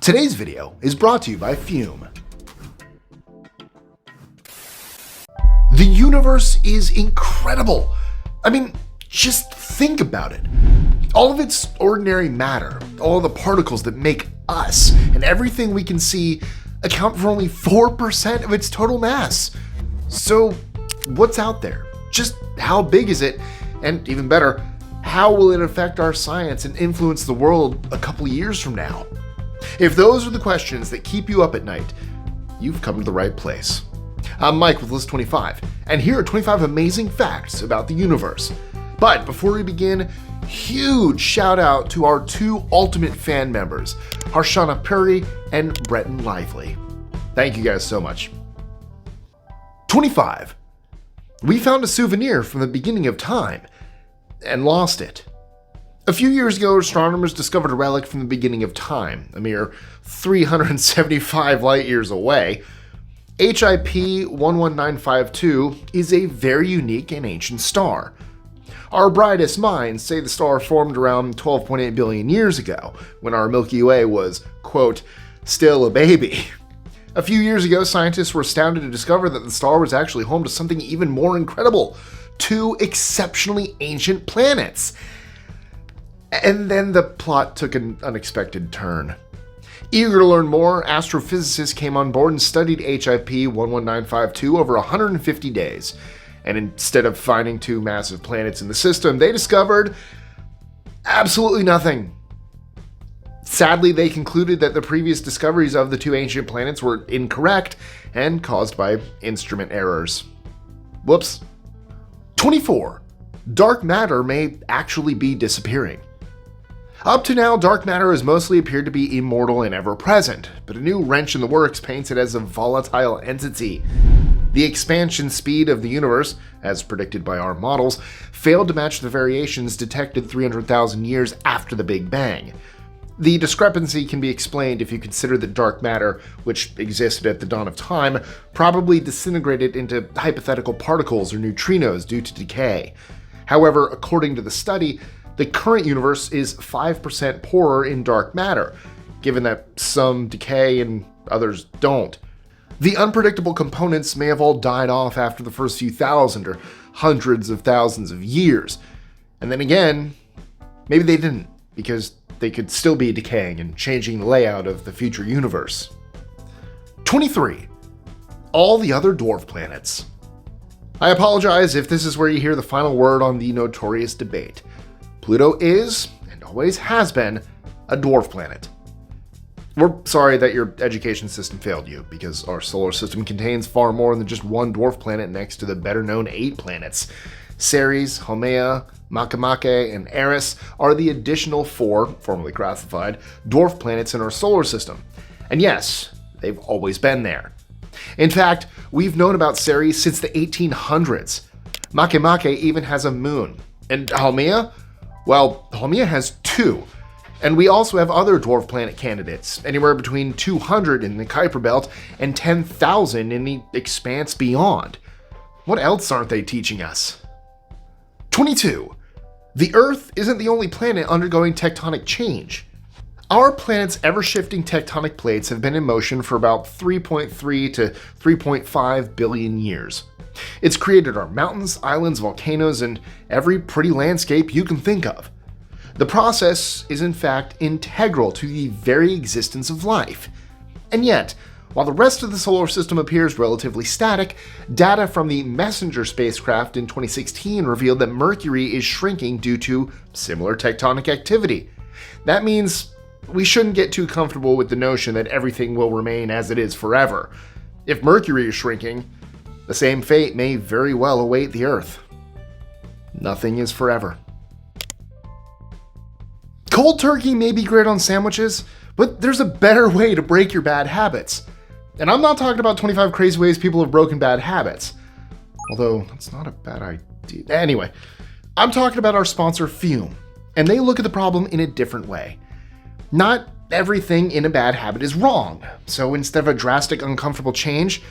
Today's video is brought to you by Fume. The universe is incredible. I mean, just think about it. All of its ordinary matter, all the particles that make us, and everything we can see account for only 4% of its total mass. So, what's out there? Just how big is it? And even better, how will it affect our science and influence the world a couple years from now? If those are the questions that keep you up at night, you've come to the right place. I'm Mike with List 25, and here are 25 amazing facts about the universe. But before we begin, huge shout out to our two ultimate fan members, Harshana Puri and Breton Lively. Thank you guys so much. 25. We found a souvenir from the beginning of time and lost it. A few years ago, astronomers discovered a relic from the beginning of time, a mere 375 light years away. HIP 11952 is a very unique and ancient star. Our brightest minds say the star formed around 12.8 billion years ago, when our Milky Way was, quote, still a baby. A few years ago, scientists were astounded to discover that the star was actually home to something even more incredible: two exceptionally ancient planets. And then the plot took an unexpected turn. Eager to learn more, astrophysicists came on board and studied HIP 11952 over 150 days. And instead of finding two massive planets in the system, they discovered absolutely nothing. Sadly, they concluded that the previous discoveries of the two ancient planets were incorrect and caused by instrument errors. Whoops. 24. Dark matter may actually be disappearing. Up to now, dark matter has mostly appeared to be immortal and ever-present, but a new wrench in the works paints it as a volatile entity. The expansion speed of the universe, as predicted by our models, failed to match the variations detected 300,000 years after the Big Bang. The discrepancy can be explained if you consider that dark matter, which existed at the dawn of time, probably disintegrated into hypothetical particles or neutrinos due to decay. However, according to the study, the current universe is 5% poorer in dark matter, given that some decay and others don't. The unpredictable components may have all died off after the first few thousand or hundreds of thousands of years. And then again, maybe they didn't, because they could still be decaying and changing the layout of the future universe. 23. All the other dwarf planets. I apologize if this is where you hear the final word on the notorious debate. Pluto is, and always has been, a dwarf planet. We're sorry that your education system failed you, because our solar system contains far more than just one dwarf planet next to the better-known 8 planets. Ceres, Haumea, Makemake, and Eris are the additional 4, formerly classified, dwarf planets in our solar system. And yes, they've always been there. In fact, we've known about Ceres since the 1800s. Makemake even has a moon. And Haumea? Well, Haumea has 2. And we also have other dwarf planet candidates, anywhere between 200 in the Kuiper Belt and 10,000 in the expanse beyond. What else aren't they teaching us? 22. The Earth isn't the only planet undergoing tectonic change. Our planet's ever-shifting tectonic plates have been in motion for about 3.3 to 3.5 billion years. It's created our mountains, islands, volcanoes, and every pretty landscape you can think of. The process is in fact integral to the very existence of life. And yet, while the rest of the solar system appears relatively static, data from the Messenger spacecraft in 2016 revealed that Mercury is shrinking due to similar tectonic activity. That means we shouldn't get too comfortable with the notion that everything will remain as it is forever. If Mercury is shrinking, the same fate may very well await the Earth. Nothing is forever. Cold turkey may be great on sandwiches, but there's a better way to break your bad habits. And I'm not talking about 25 crazy ways people have broken bad habits. Although, that's not a bad idea. Anyway, I'm talking about our sponsor, Fume. And they look at the problem in a different way. Not everything in a bad habit is wrong. So instead of a drastic, uncomfortable change,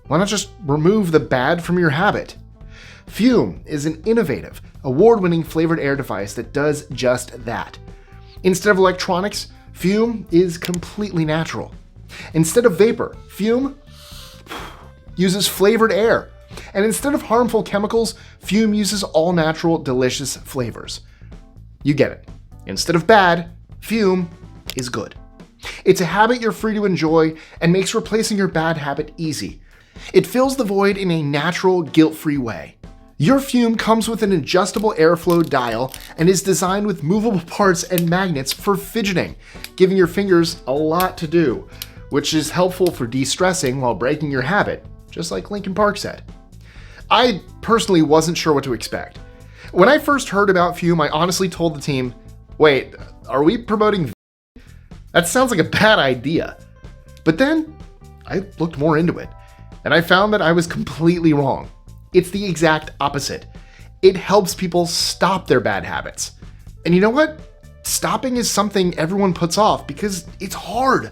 why not just remove the bad from your habit? Fume is an innovative, award-winning flavored air device that does just that. Instead of electronics, Fume is completely natural. Instead of vapor, fume uses flavored air. And instead of harmful chemicals, fume uses all natural, delicious flavors. You get it. Instead of bad, fume is good. It's a habit you're free to enjoy and makes replacing your bad habit easy. It fills the void in a natural, guilt-free way. Your fume comes with an adjustable airflow dial and is designed with movable parts and magnets for fidgeting, giving your fingers a lot to do, which is helpful for de-stressing while breaking your habit, just like Linkin Park said. I personally wasn't sure what to expect. When I first heard about fume, I honestly told the team, wait, are we promoting That sounds like a bad idea. But then I looked more into it, and I found that I was completely wrong. It's the exact opposite. It helps people stop their bad habits. And you know what? Stopping is something everyone puts off because it's hard.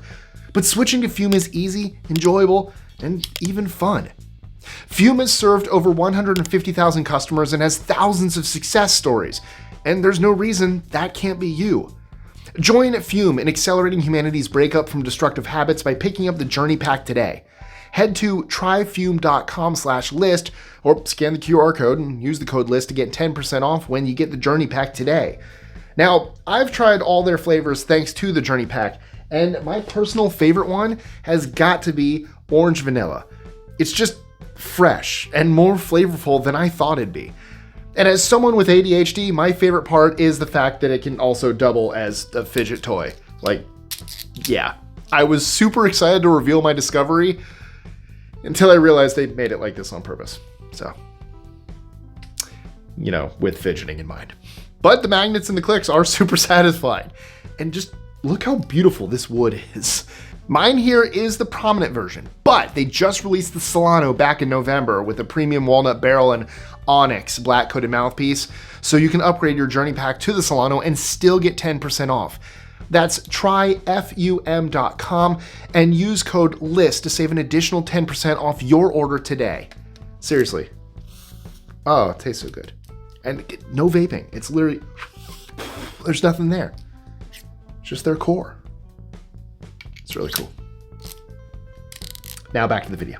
But switching to Fume is easy, enjoyable, and even fun. Fume has served over 150,000 customers and has thousands of success stories. And there's no reason that can't be you. Join Fume in accelerating humanity's breakup from destructive habits by picking up the Journey Pack today. Head to tryfume.com/list or scan the QR code and use the code LIST to get 10% off when you get the Journey Pack today. Now, I've tried all their flavors thanks to the Journey Pack, and my personal favorite one has got to be orange vanilla. It's just fresh and more flavorful than I thought it'd be. And as someone with ADHD, my favorite part is the fact that it can also double as a fidget toy. Like, yeah. I was super excited to reveal my discovery until I realized they made it like this on purpose. So, you know, with fidgeting in mind. But the magnets and the clicks are super satisfying. And just look how beautiful this wood is. Mine here is the prominent version, but they just released the Solano back in November with a premium walnut barrel and onyx black coated mouthpiece, so you can upgrade your Journey Pack to the Solano and still get 10% off. That's tryfum.com and use code LIST to save an additional 10% off your order today. Seriously. Oh, it tastes so good. And no vaping. It's literally, there's nothing there. It's just their core. It's really cool. Now back to the video.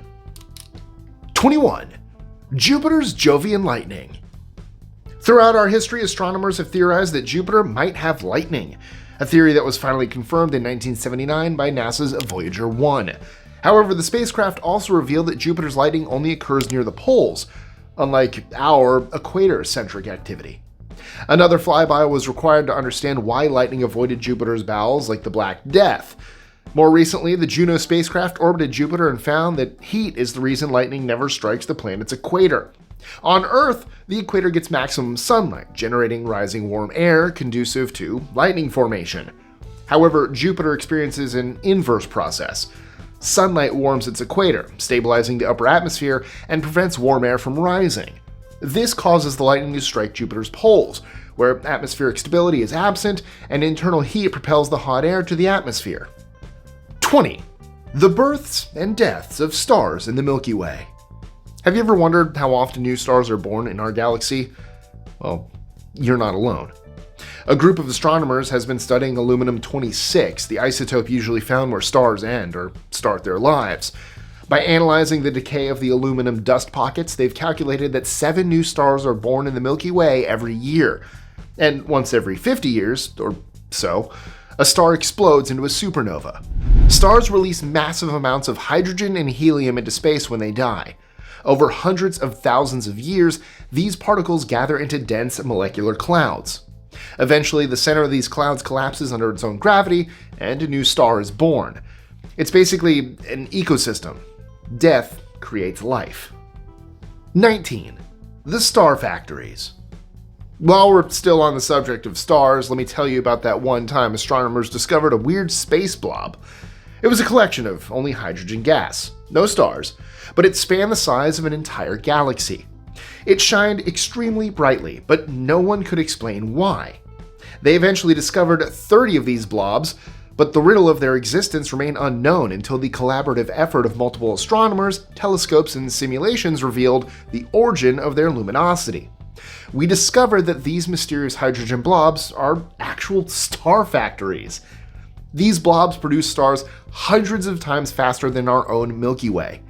21. Jupiter's Jovian lightning. Throughout our history, astronomers have theorized that Jupiter might have lightning, a theory that was finally confirmed in 1979 by NASA's Voyager 1. However, the spacecraft also revealed that Jupiter's lightning only occurs near the poles, unlike our equator-centric activity. Another flyby was required to understand why lightning avoided Jupiter's bowels like the Black Death. More recently, the Juno spacecraft orbited Jupiter and found that heat is the reason lightning never strikes the planet's equator. On Earth, the equator gets maximum sunlight, generating rising warm air conducive to lightning formation. However, Jupiter experiences an inverse process. Sunlight warms its equator, stabilizing the upper atmosphere and prevents warm air from rising. This causes the lightning to strike Jupiter's poles, where atmospheric stability is absent and internal heat propels the hot air to the atmosphere. 20. The births and deaths of stars in the Milky Way. Have you ever wondered how often new stars are born in our galaxy? Well, you're not alone. A group of astronomers has been studying aluminum-26, the isotope usually found where stars end or start their lives. By analyzing the decay of the aluminum dust pockets, they've calculated that 7 new stars are born in the Milky Way every year. And once every 50 years, or so, a star explodes into a supernova. Stars release massive amounts of hydrogen and helium into space when they die. Over hundreds of thousands of years, these particles gather into dense molecular clouds. Eventually, the center of these clouds collapses under its own gravity, and a new star is born. It's basically an ecosystem. Death creates life. 19. The Star Factories. While we're still on the subject of stars, let me tell you about that one time astronomers discovered a weird space blob. It was a collection of only hydrogen gas, no stars, but it spanned the size of an entire galaxy. It shined extremely brightly, but no one could explain why. They eventually discovered 30 of these blobs, but the riddle of their existence remained unknown until the collaborative effort of multiple astronomers, telescopes, and simulations revealed the origin of their luminosity. We discovered that these mysterious hydrogen blobs are actual star factories. These blobs produce stars hundreds of times faster than our own Milky Way.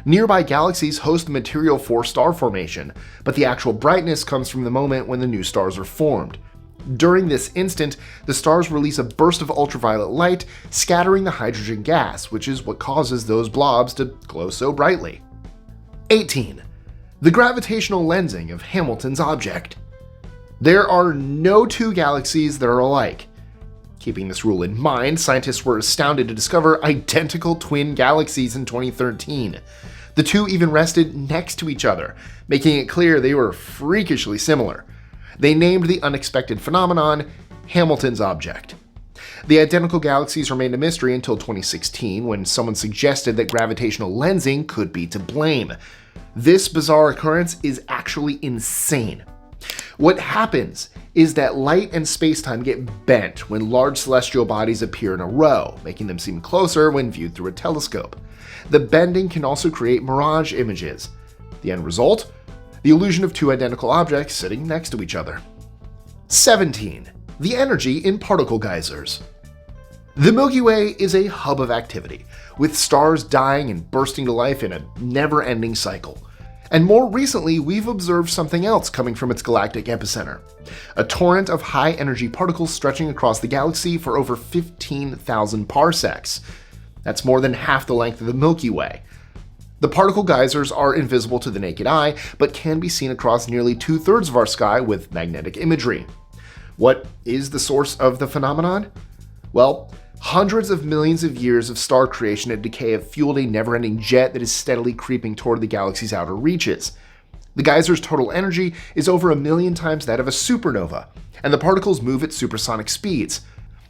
Nearby galaxies host the material for star formation, but the actual brightness comes from the moment when the new stars are formed. During this instant, the stars release a burst of ultraviolet light, scattering the hydrogen gas, which is what causes those blobs to glow so brightly. 18. The gravitational lensing of Hamilton's object. There are no two galaxies that are alike. Keeping this rule in mind, scientists were astounded to discover identical twin galaxies in 2013. The two even rested next to each other, making it clear they were freakishly similar. They named the unexpected phenomenon Hamilton's object. The identical galaxies remained a mystery until 2016, when someone suggested that gravitational lensing could be to blame. This bizarre occurrence is actually insane. What happens is that light and spacetime get bent when large celestial bodies appear in a row, making them seem closer when viewed through a telescope. The bending can also create mirage images. The end result? The illusion of two identical objects sitting next to each other. 17. The energy in particle geysers. The Milky Way is a hub of activity, with stars dying and bursting to life in a never-ending cycle. And more recently, we've observed something else coming from its galactic epicenter. A torrent of high-energy particles stretching across the galaxy for over 15,000 parsecs. That's more than half the length of the Milky Way. The particle geysers are invisible to the naked eye, but can be seen across nearly 2/3 of our sky with magnetic imagery. What is the source of the phenomenon? Well, hundreds of millions of years of star creation and decay have fueled a never-ending jet that is steadily creeping toward the galaxy's outer reaches. The geyser's total energy is over 1,000,000 times that of a supernova, and the particles move at supersonic speeds.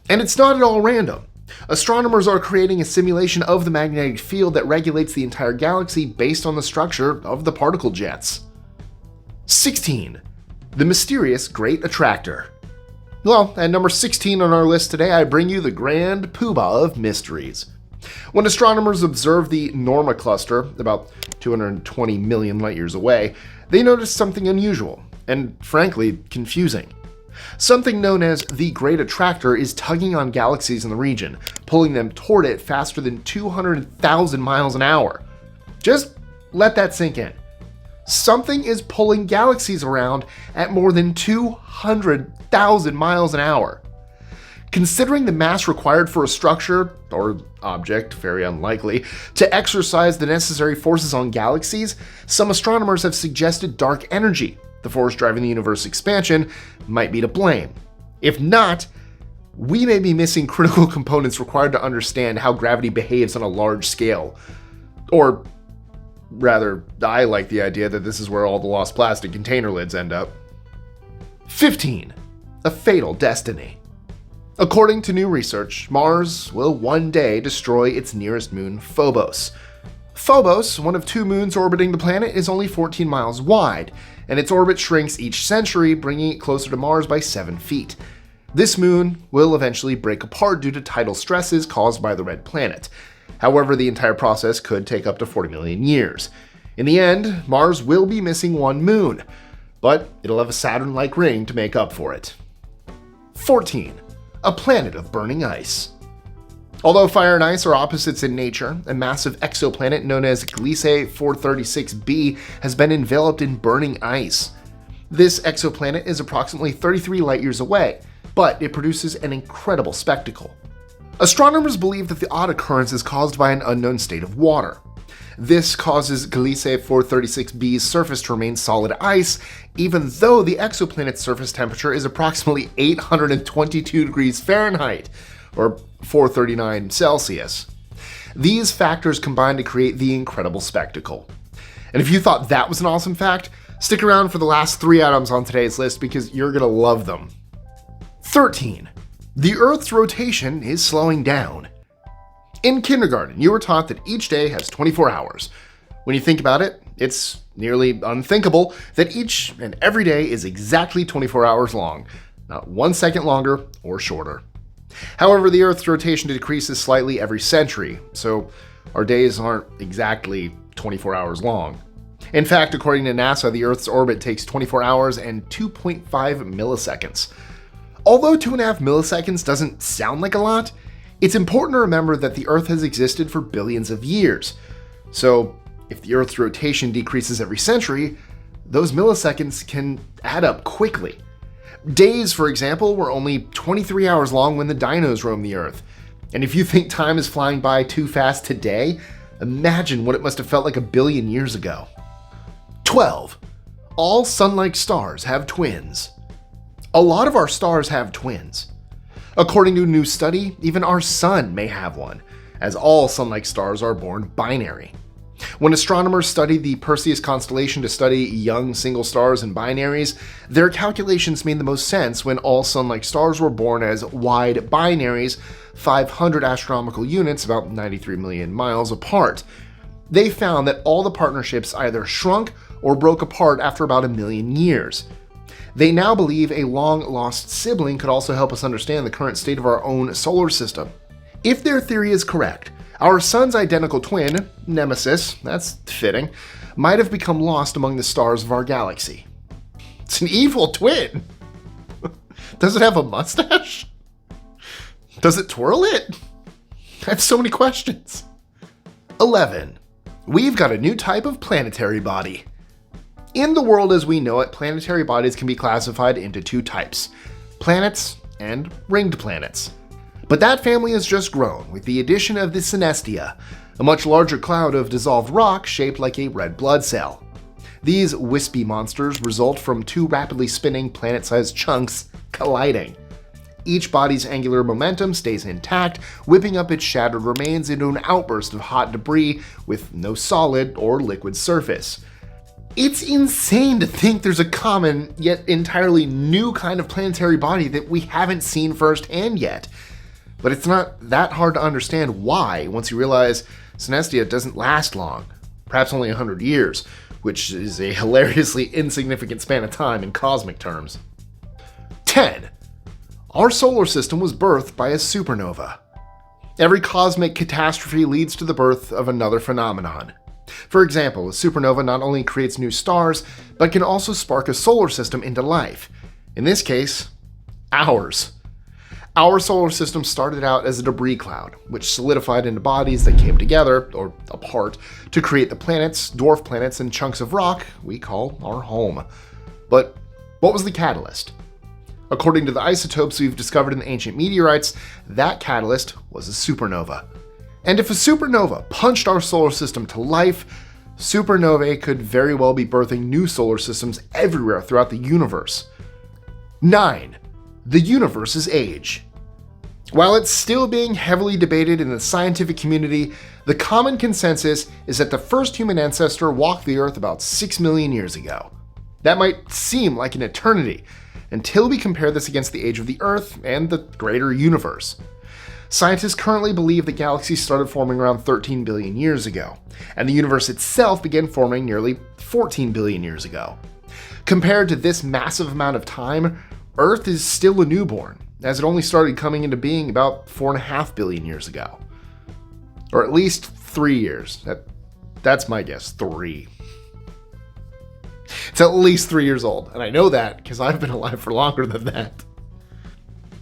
And it's not at all random. Astronomers are creating a simulation of the magnetic field that regulates the entire galaxy based on the structure of the particle jets. 16. The mysterious Great Attractor. Well, at number 16 on our list today, I bring you the grand poobah of mysteries. When astronomers observed the Norma cluster, about 220 million light-years away, they noticed something unusual, and frankly, confusing. Something known as the Great Attractor is tugging on galaxies in the region, pulling them toward it faster than 200,000 miles an hour. Just let that sink in. Something is pulling galaxies around at more than 200,000 miles an hour. Considering the mass required for a structure, or object, very unlikely, to exercise the necessary forces on galaxies, some astronomers have suggested dark energy, the force driving the universe's expansion, might be to blame. If not, we may be missing critical components required to understand how gravity behaves on a large scale. Or rather, I like the idea that this is where all the lost plastic container lids end up. 15. A fatal destiny. According to new research, Mars will one day destroy its nearest moon, Phobos. Phobos, one of two moons orbiting the planet, is only 14 miles wide, and its orbit shrinks each century, bringing it closer to Mars by 7 feet. This moon will eventually break apart due to tidal stresses caused by the red planet. However, the entire process could take up to 40 million years. In the end, Mars will be missing one moon, but it'll have a Saturn-like ring to make up for it. 14. A planet of burning ice. Although fire and ice are opposites in nature, a massive exoplanet known as Gliese 436b has been enveloped in burning ice. This exoplanet is approximately 33 light-years away, but it produces an incredible spectacle. Astronomers believe that the odd occurrence is caused by an unknown state of water. This causes Gliese 436b's surface to remain solid ice, even though the exoplanet's surface temperature is approximately 822 degrees Fahrenheit, or 439 Celsius. These factors combine to create the incredible spectacle. And if you thought that was an awesome fact, stick around for the last 3 items on today's list because you're gonna love them. 13. The Earth's rotation is slowing down. In kindergarten, you were taught that each day has 24 hours. When you think about it, it's nearly unthinkable that each and every day is exactly 24 hours long, not 1 second longer or shorter. However, the Earth's rotation decreases slightly every century, so our days aren't exactly 24 hours long. In fact, according to NASA, the Earth's orbit takes 24 hours and 2.5 milliseconds. Although 2.5 milliseconds doesn't sound like a lot, It's important to remember that the Earth has existed for billions of years. So, if the Earth's rotation decreases every century, those milliseconds can add up quickly. Days, for example, were only 23 hours long when the dinos roamed the Earth. And if you think time is flying by too fast today, imagine what it must have felt like a billion years ago. 12. All Sun-like stars have twins. A lot of our stars have twins. According to a new study, even our Sun may have one, as all Sun-like stars are born binary. When astronomers studied the Perseus constellation to study young single stars and binaries, their calculations made the most sense when all Sun-like stars were born as wide binaries, 500 astronomical units, about 93 million miles apart. They found that all the partnerships either shrunk or broke apart after about 1 million years. They now believe a long-lost sibling could also help us understand the current state of our own solar system. If their theory is correct, our Sun's identical twin, Nemesis, that's fitting, might have become lost among the stars of our galaxy. It's an evil twin! Does it have a mustache? Does it twirl it? I have so many questions. 11. We've got a new type of planetary body. In the world as we know it, planetary bodies can be classified into two types: planets and ringed planets. But that family has just grown with the addition of the synestia, a much larger cloud of dissolved rock shaped like a red blood cell. These wispy monsters result from two rapidly spinning planet-sized chunks colliding. Each body's angular momentum stays intact, whipping up its shattered remains into an outburst of hot debris with no solid or liquid surface. It's insane to think there's a common, yet entirely new kind of planetary body that we haven't seen firsthand yet. But it's not that hard to understand why once you realize synestia doesn't last long, perhaps only 100 years, which is a hilariously insignificant span of time in cosmic terms. 10. Our solar system was birthed by a supernova. Every cosmic catastrophe leads to the birth of another phenomenon. For example, a supernova not only creates new stars, but can also spark a solar system into life. In this case, ours. Our solar system started out as a debris cloud, which solidified into bodies that came together, or apart, to create the planets, dwarf planets, and chunks of rock we call our home. But what was the catalyst? According to the isotopes we've discovered in the ancient meteorites, that catalyst was a supernova. And if a supernova punched our solar system to life, supernovae could very well be birthing new solar systems everywhere throughout the universe. 9. The universe's age. While it's still being heavily debated in the scientific community, the common consensus is that the first human ancestor walked the Earth about 6 million years ago. That might seem like an eternity, until we compare this against the age of the Earth and the greater universe. Scientists currently believe that galaxies started forming around 13 billion years ago, and the universe itself began forming nearly 14 billion years ago. Compared to this massive amount of time, Earth is still a newborn, as it only started coming into being about 4.5 billion years ago. Or at least 3 years. That's my guess, 3. It's at least 3 years old, and I know that because I've been alive for longer than that.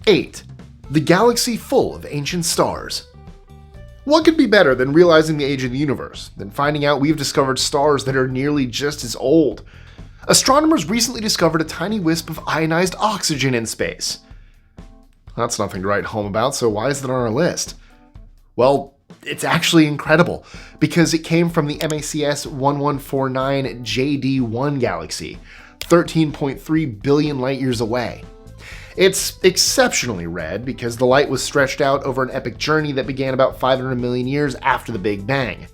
8. The galaxy full of ancient stars. What could be better than realizing the age of the universe, than finding out we've discovered stars that are nearly just as old? Astronomers recently discovered a tiny wisp of ionized oxygen in space. That's nothing to write home about, so why is it on our list? Well, it's actually incredible, because it came from the MACS 1149 JD1 galaxy, 13.3 billion light years away. It's exceptionally red because the light was stretched out over an epic journey that began about 500 million years after the Big Bang.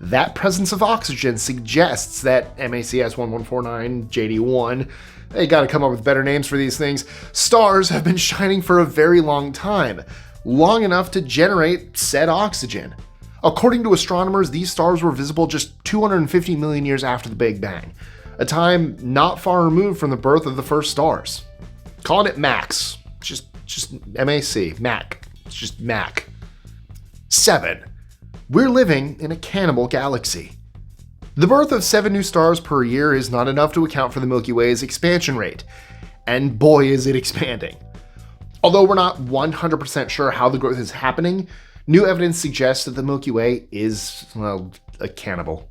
That presence of oxygen suggests that MACS 1149 JD1, they gotta come up with better names for these things, stars have been shining for a very long time, long enough to generate said oxygen. According to astronomers, these stars were visible just 250 million years after the Big Bang, a time not far removed from the birth of the first stars. Calling it Max, just MAC, Mac, it's just Mac. 7. We're living in a cannibal galaxy. The birth of 7 new stars per year is not enough to account for the Milky Way's expansion rate, and boy is it expanding. Although we're not 100% sure how the growth is happening, new evidence suggests that the Milky Way is, well, a cannibal.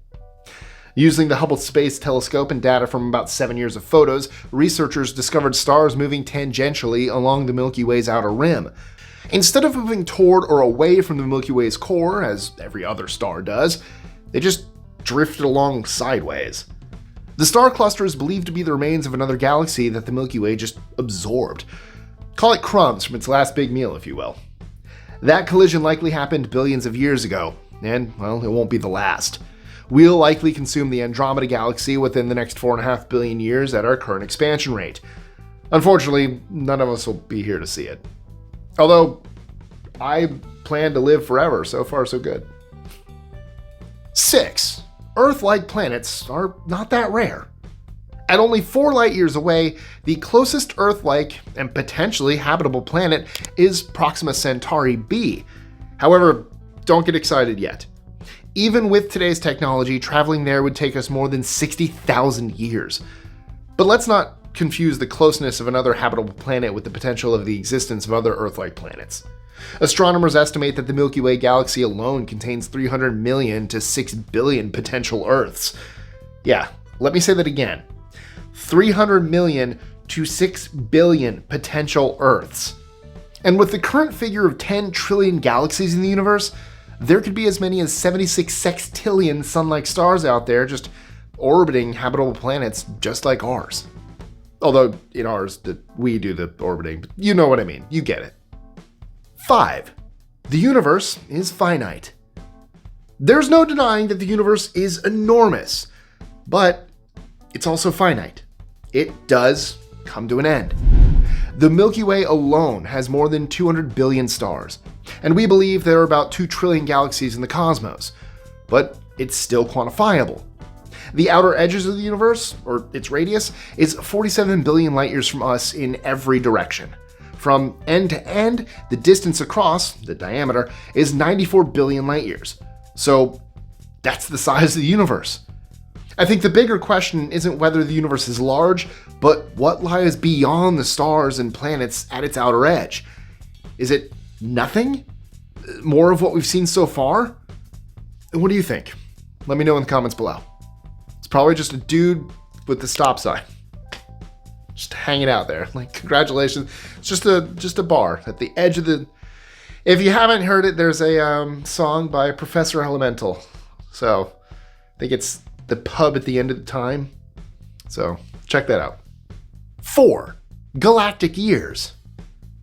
Using the Hubble Space Telescope and data from about 7 years of photos, researchers discovered stars moving tangentially along the Milky Way's outer rim. Instead of moving toward or away from the Milky Way's core, as every other star does, they just drifted along sideways. The star cluster is believed to be the remains of another galaxy that the Milky Way just absorbed. Call it crumbs from its last big meal, if you will. That collision likely happened billions of years ago, and, well, it won't be the last. We'll likely consume the Andromeda Galaxy within the next 4.5 billion years at our current expansion rate. Unfortunately, none of us will be here to see it. Although, I plan to live forever, so far so good. 6. Earth-like planets are not that rare. At only 4 light-years away, the closest Earth-like and potentially habitable planet is Proxima Centauri b. However, don't get excited yet. Even with today's technology, traveling there would take us more than 60,000 years. But let's not confuse the closeness of another habitable planet with the potential of the existence of other Earth-like planets. Astronomers estimate that the Milky Way galaxy alone contains 300 million to 6 billion potential Earths. Yeah, let me say that again. 300 million to 6 billion potential Earths. And with the current figure of 10 trillion galaxies in the universe, there could be as many as 76 sextillion sun-like stars out there just orbiting habitable planets just like ours. Although in ours, we do the orbiting, but you know what I mean, you get it. 5. The universe is finite. There's no denying that the universe is enormous, but it's also finite. It does come to an end. The Milky Way alone has more than 200 billion stars, and we believe there are about 2 trillion galaxies in the cosmos, but it's still quantifiable. The outer edges of the universe, or its radius, is 47 billion light-years from us in every direction. From end to end, the distance across, the diameter, is 94 billion light-years. So that's the size of the universe. I think the bigger question isn't whether the universe is large, but what lies beyond the stars and planets at its outer edge. Is it nothing? More of what we've seen so far? What do you think? Let me know in the comments below. It's probably just a dude with the stop sign. Just hanging out there. Like, congratulations. It's just a bar at the edge of the... If you haven't heard it, there's a song by Professor Elemental. So, I think it's the pub at the end of the time. So, check that out. 4. Galactic Years.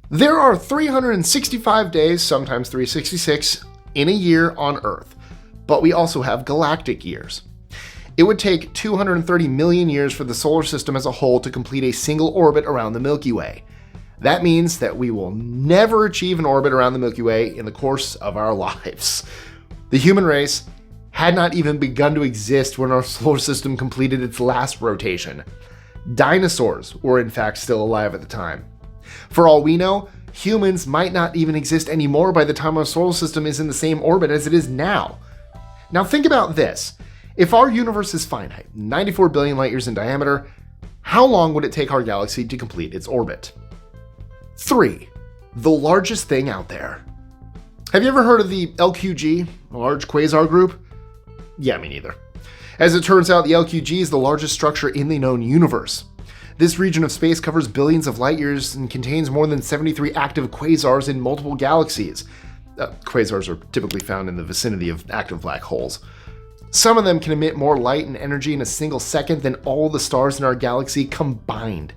There are 365 days, sometimes 366, in a year on Earth. But we also have galactic years. It would take 230 million years for the solar system as a whole to complete a single orbit around the Milky Way. That means that we will never achieve an orbit around the Milky Way in the course of our lives. The human race had not even begun to exist when our solar system completed its last rotation. Dinosaurs were in fact still alive at the time. For all we know, humans might not even exist anymore by the time our solar system is in the same orbit as it is now. Now think about this. If our universe is finite, 94 billion light-years in diameter, how long would it take our galaxy to complete its orbit? 3. The largest thing out there. Have you ever heard of the LQG, a large quasar group? Yeah, me neither. As it turns out, the LQG is the largest structure in the known universe. This region of space covers billions of light-years and contains more than 73 active quasars in multiple galaxies. Quasars are typically found in the vicinity of active black holes. Some of them can emit more light and energy in a single second than all the stars in our galaxy combined.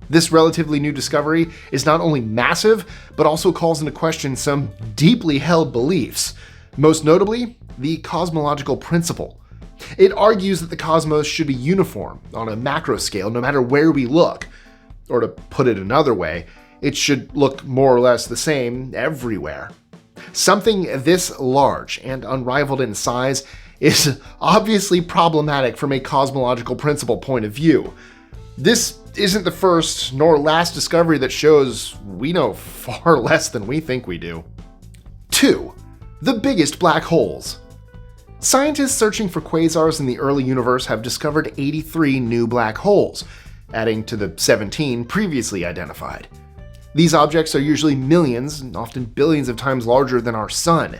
This relatively new discovery is not only massive, but also calls into question some deeply held beliefs, most notably the cosmological principle. It argues that the cosmos should be uniform on a macro scale no matter where we look. Or to put it another way, it should look more or less the same everywhere. Something this large and unrivaled in size is obviously problematic from a cosmological principle point of view. This isn't the first nor last discovery that shows we know far less than we think we do. 2. The biggest black holes. Scientists searching for quasars in the early universe have discovered 83 new black holes, adding to the 17 previously identified. These objects are usually millions, and often billions of times larger than our sun.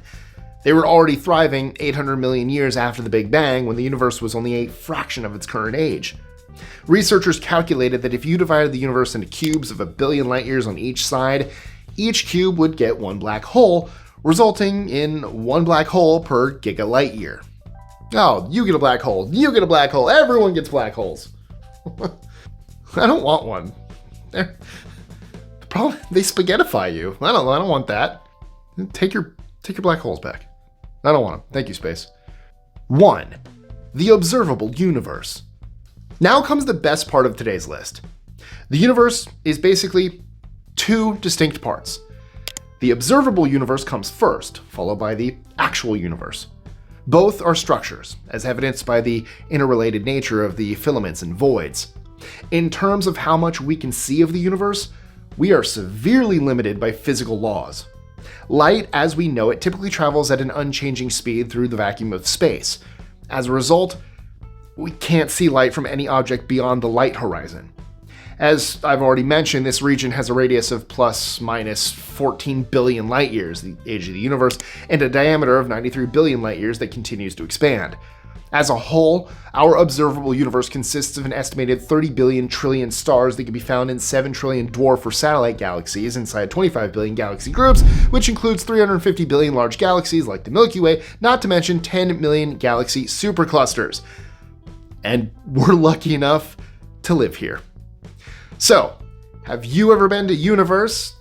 They were already thriving 800 million years after the Big Bang, when the universe was only a fraction of its current age. Researchers calculated that if you divided the universe into cubes of 1 billion light years on each side, each cube would get one black hole, resulting in one black hole per gigalight year. Oh, you get a black hole, you get a black hole, everyone gets black holes. I don't want one. They spaghettify you. I don't want that. Take your black holes back. I don't want them. Thank you, space. 1. The Observable Universe. Now comes the best part of today's list. The universe is basically 2 distinct parts. The observable universe comes first, followed by the actual universe. Both are structures, as evidenced by the interrelated nature of the filaments and voids. In terms of how much we can see of the universe, we are severely limited by physical laws. Light, as we know it, typically travels at an unchanging speed through the vacuum of space. As a result, we can't see light from any object beyond the light horizon. As I've already mentioned, this region has a radius of plus minus 14 billion light years, the age of the universe, and a diameter of 93 billion light years that continues to expand. As a whole, our observable universe consists of an estimated 30 billion trillion stars that can be found in 7 trillion dwarf or satellite galaxies inside 25 billion galaxy groups, which includes 350 billion large galaxies like the Milky Way, not to mention 10 million galaxy superclusters. And we're lucky enough to live here. So, have you ever been to Universe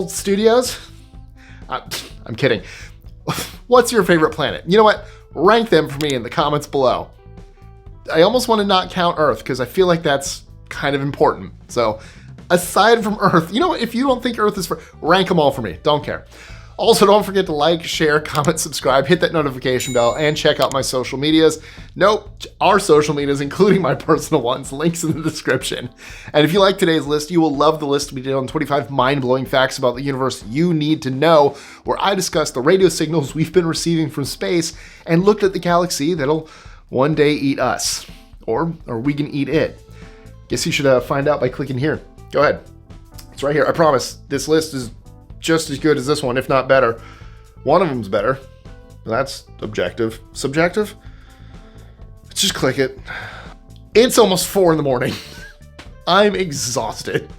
Studios? I'm kidding. What's your favorite planet? You know what? Rank them for me in the comments below. I almost want to not count Earth because I feel like that's kind of important. So, aside from Earth, you know what? If you don't think Earth is rank them all for me. Don't care. Also, don't forget to like, share, comment, subscribe, hit that notification bell, and check out my social medias. Nope, our social medias, including my personal ones, links in the description. And if you like today's list, you will love the list we did on 25 mind-blowing facts about the universe you need to know, where I discussed the radio signals we've been receiving from space and looked at the galaxy that'll one day eat us. Or we can eat it. Guess you should find out by clicking here. Go ahead. It's right here. I promise. This list is just as good as this one, if not better. One of them's better. That's objective. Subjective? Just click it. It's almost 4 in the morning. I'm exhausted.